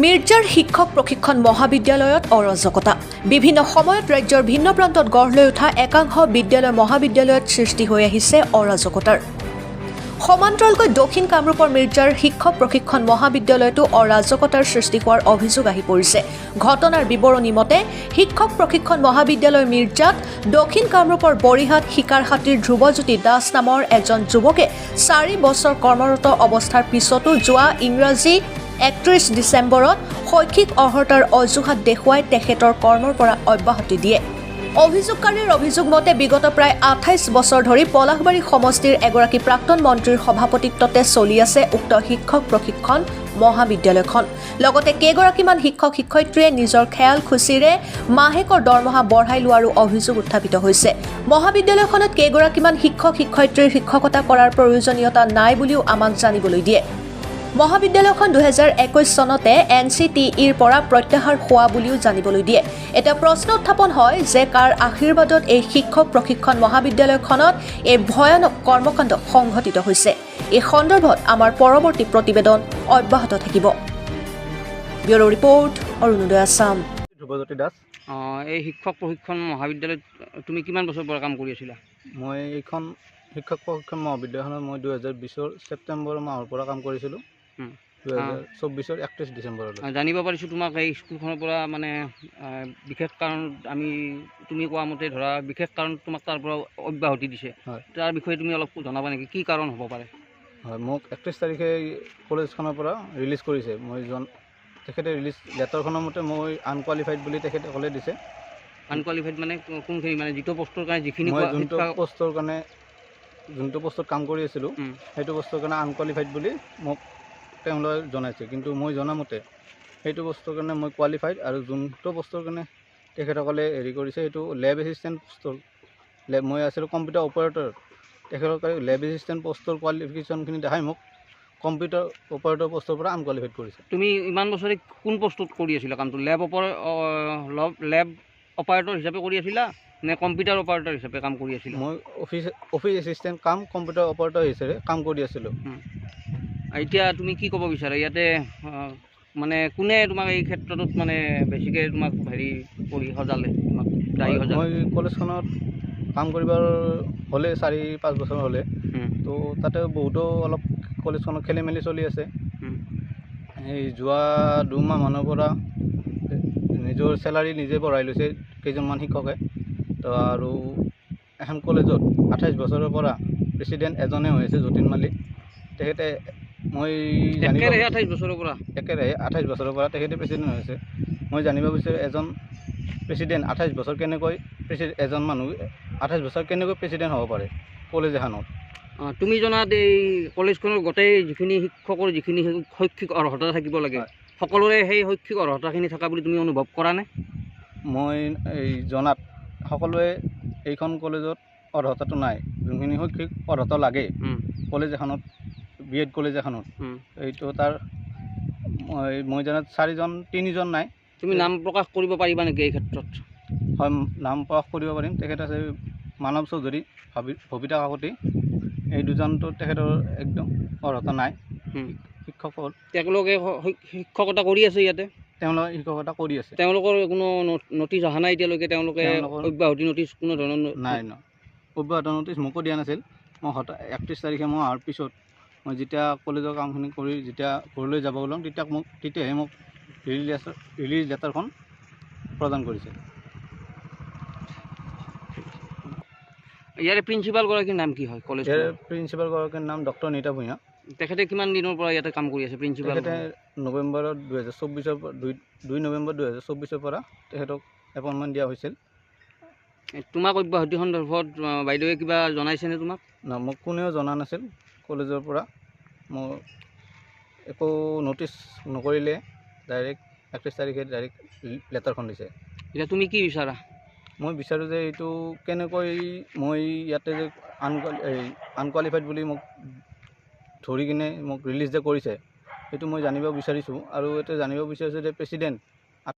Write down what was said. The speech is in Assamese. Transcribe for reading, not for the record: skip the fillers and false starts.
মিৰ্জাৰ শিক্ষক প্ৰশিক্ষণ মহাবিদ্যালয়ত অৰাজকতা বিভিন্ন সময়ত ৰাজ্যৰ ভিন্ন প্ৰান্তত গঢ় লৈ উঠা একাংশ বিদ্যালয় মহাবিদ্যালয়ত সৃষ্টি হৈ আহিছে অৰাজকতাৰ সমান্তৰালকৈ দক্ষিণ কামৰূপৰ মিৰ্জাৰ শিক্ষক প্ৰশিক্ষণ মহাবিদ্যালয়তো অৰাজকতাৰ সৃষ্টি হোৱাৰ অভিযোগ আহি পৰিছে ঘটনাৰ বিৱৰণী মতে শিক্ষক প্ৰশিক্ষণ মহাবিদ্যালয় মিৰ্জাত দক্ষিণ কামৰূপৰ বৰিহাট শিকাৰহাটীৰ ধ্ৰুৱজ্যোতি দাস নামৰ এজন যুৱকে 4 বছৰ কৰ্মৰত অৱস্থাৰ পিছতো যোৱা ইংৰাজী 31 ডিচেম্বৰত শৈক্ষিক অৰ্হতাৰ অজুহাত দেখুৱাই তেখেতৰ কৰ্মৰ পৰা অব্যাহতি দিয়ে অভিযোগকাৰীৰ অভিযোগ মতে বিগত প্ৰায় 28 বছৰ ধৰি পলাশবাৰী সমষ্টিৰ এগৰাকী প্ৰাক্তন মন্ত্ৰীৰ সভাপতিত্বতে চলি আছে উক্ত শিক্ষক প্ৰশিক্ষণ মহাবিদ্যালয়খন লগতে কেইগৰাকীমান শিক্ষক শিক্ষয়িত্ৰীয়ে নিজৰ খেয়াল খুচিৰে মাহেকৰ দৰমহা বঢ়াই লোৱাৰো অভিযোগ উত্থাপিত হৈছে মহাবিদ্যালয়খনত কেইগৰাকীমান শিক্ষক শিক্ষয়িত্ৰীৰ শিক্ষকতা কৰাৰ প্ৰয়োজনীয়তা নাই বুলিও আমাক জানিবলৈ দিয়ে মহাবিদ্যালয়খন 2021 চনতে NCTEৰ পৰা প্ৰত্যাহাৰ হোৱা বুলিও জানিবলৈ দিয়ে এটা প্ৰশ্ন উত্থাপন হয় যে কাৰ আশীৰ্বাদত এই শিক্ষক প্ৰশিক্ষণ মহাবিদ্যালয়খনত এই ভয়ানক কৰ্মকাণ্ড সংঘটিত হৈছে এই সন্দৰ্ভত আমাৰ পৰৱৰ্তী প্ৰতিবেদন অব্যাহত থাকিব ব্যুৰো ৰিপৰ্ট অৰুণোদয় আসাম ধ্ৰুৱজ্যোতি দাস এই শিক্ষক প্ৰশিক্ষণ মহাবিদ্যালয়ত তুমি কিমান বছৰ পৰা কাম কৰি আছিলা মই এইখন শিক্ষক প্ৰশিক্ষণ মহাবিদ্যালয়খনত মই 2020 ছেপ্টেম্বৰ মাহৰ পৰা কাম কৰিছিলোঁ 2024 31 ডিচেম্বৰলৈ জানিব পাৰিছোঁ তোমাক এই স্কুলখনৰ পৰা মানে বিশেষ কাৰণ তুমি কোৱা মতে ধৰা বিশেষ কাৰণ তোমাক তাৰ পৰা অব্যাহতি দিছে তাৰ বিষয়ে তুমি অলপ জনাবা নেকি কি কাৰণ হ'ব পাৰে হয় মোক 31 তাৰিখে কলেজখনৰ পৰা ৰিলিজ কৰিছে মই তেখেতে ৰিলিজ লেটাৰখনৰ মতে মই আনকুৱালিফাইড বুলি তেখেতে ক'লে দিছে আনকুৱালিফাইড মানে কোনখিনি মানে যিটো পষ্টৰ কাৰণে যিখিনি যোনটো পষ্টত কাম কৰি আছিলোঁ সেইটো পষ্টৰ কাৰণে আনকুৱালিফাইড বুলি মোক তেওঁলোকে জনাইছে কিন্তু মই জনামতে সেইটো পষ্টৰ কাৰণে মই কোৱালিফাইড আৰু যোনটো পষ্টৰ কাৰণে তেখেতসকলে হেৰি কৰিছে সেইটো লেব এছিষ্টেণ্ট পষ্টৰ মই আছিলোঁ কম্পিউটাৰ অপাৰেটৰ তেখেতসকলে লেব এছিষ্টেণ্ট পষ্টৰ কোৱালিফিকেশ্যনখিনি দেখাই মোক কম্পিউটাৰ অপাৰেটৰ পষ্টৰ পৰা আনকুৱালিফাইড কৰিছে তুমি ইমান বছৰে কোন পষ্টত কৰি আছিলা কামটো লেব অপাৰেটৰ হিচাপে কৰি আছিলা নে কম্পিউটাৰ অপাৰেটৰ হিচাপে কাম কৰি আছিলা মই অফিচ এছিষ্টেণ্ট কাম কম্পিউটাৰ অপাৰেটৰ হিচাপে কাম কৰি আছিলোঁ এতিয়া তুমি কি ক'ব বিচাৰা ইয়াতে মানে কোনে তোমাক এই ক্ষেত্ৰটোত মানে বেছিকৈ তোমাক হেৰি কৰি সজালে তোমাক দায়ী সজালে মই কলেজখনত কাম কৰিবৰ হ'লে 4-5 বছৰ হ'লে তো তাতে বহুতো অলপ কলেজখনত খেলি মেলি চলি আছে এই যোৱা 2 মাহমানৰ পৰা নিজৰ চেলাৰী নিজে বঢ়াই লৈছে কেইজনমান শিক্ষকে তো আৰু এখন কলেজত 28 বছৰৰ পৰা প্ৰেছিডেণ্ট এজনে হৈ আছে যতীন মালিক তেখেতে মই একেৰাহে 28 বছৰৰ পৰা তেখেতে প্ৰেছিডেণ্ট হৈ আছে মই জানিব বিচাৰোঁ এজন প্ৰেছিডেণ্ট 28 বছৰ কেনেকৈ এজন মানুহ 28 বছৰ কেনেকৈ প্ৰেছিডেণ্ট হ'ব পাৰে কলেজ এখনত তুমি জনাত এই কলেজখনৰ গোটেই যিখিনি শিক্ষকৰ যিখিনি শৈক্ষিক অৰ্হতা থাকিব লাগে সকলোৰে সেই শৈক্ষিক অৰ্হতাখিনি থকা বুলি তুমি অনুভৱ কৰা নে মই এই জনাত সকলোৱে এইখন কলেজত অৰ্হতাটো নাই যোনখিনি শৈক্ষিক অৰ্হতা লাগে কলেজ এখনত BEd কলেজ এখনত এইটো তাৰ মই জনাত 3জন নাই তুমি নাম প্ৰকাশ কৰিব পাৰিবা নেকি এই ক্ষেত্ৰত হয় নাম প্ৰকাশ কৰিব পাৰিম তেখেত আছে মানৱ চৌধুৰী ভবিতা কাকতি এই দুজনটো তেখেতৰ একদম অৰ্হতা নাই শিক্ষকৰ তেওঁলোকে শিক্ষকতা কৰি আছে ইয়াতে তেওঁলোকে শিক্ষকতা কৰি আছে তেওঁলোকৰ কোনো নটিচ অহা নাই এতিয়ালৈকে তেওঁলোকে অব্যাহতি নটিচ কোনো ধৰণৰ নাই অব্যাহতি নটিচ মোকো দিয়া নাছিল মই 31 তাৰিখে মই অহাৰ পিছত মই যেতিয়া কলেজৰ কামখিনি কৰি যেতিয়া ঘৰলৈ যাব ওলাম তেতিয়াহে মোক ৰিলিজ লেটাৰখন প্ৰদান কৰিছে ইয়াৰে প্ৰিন্সিপালগৰাকীৰ নাম কি হয় কলেজ প্ৰিন্সিপালগৰাকীৰ নাম ডক্টৰ নীতা ভূঞা তেখেতে কিমান দিনৰ পৰা ইয়াতে কাম কৰি আছে প্ৰিন্সিপাল তেখেতে নৱেম্বৰত 2 নৱেম্বৰ 2024 পৰা তেখেতক এপইণ্টমেণ্ট দিয়া হৈছিল তোমাক অব্যাহতি সন্দৰ্ভত বাইদেৱে কিবা জনাইছেনে তোমাক মোক কোনেও জনা নাছিল কলেজৰ পৰা মই একো নটিচ নকৰিলে ডাইৰেক্ট 31 তাৰিখে ডাইৰেক্ট লেটাৰখন দিছে এতিয়া তুমি কি বিচাৰা মই বিচাৰোঁ যে এইটো কেনেকৈ মই ইয়াতে যে আনকুৱালিফাইড বুলি মোক ধৰি কিনে মোক ৰিলিজ যে কৰিছে সেইটো মই জানিব বিচাৰিছোঁ আৰু এটা জানিব বিচাৰিছোঁ যে প্ৰেছিডেণ্ট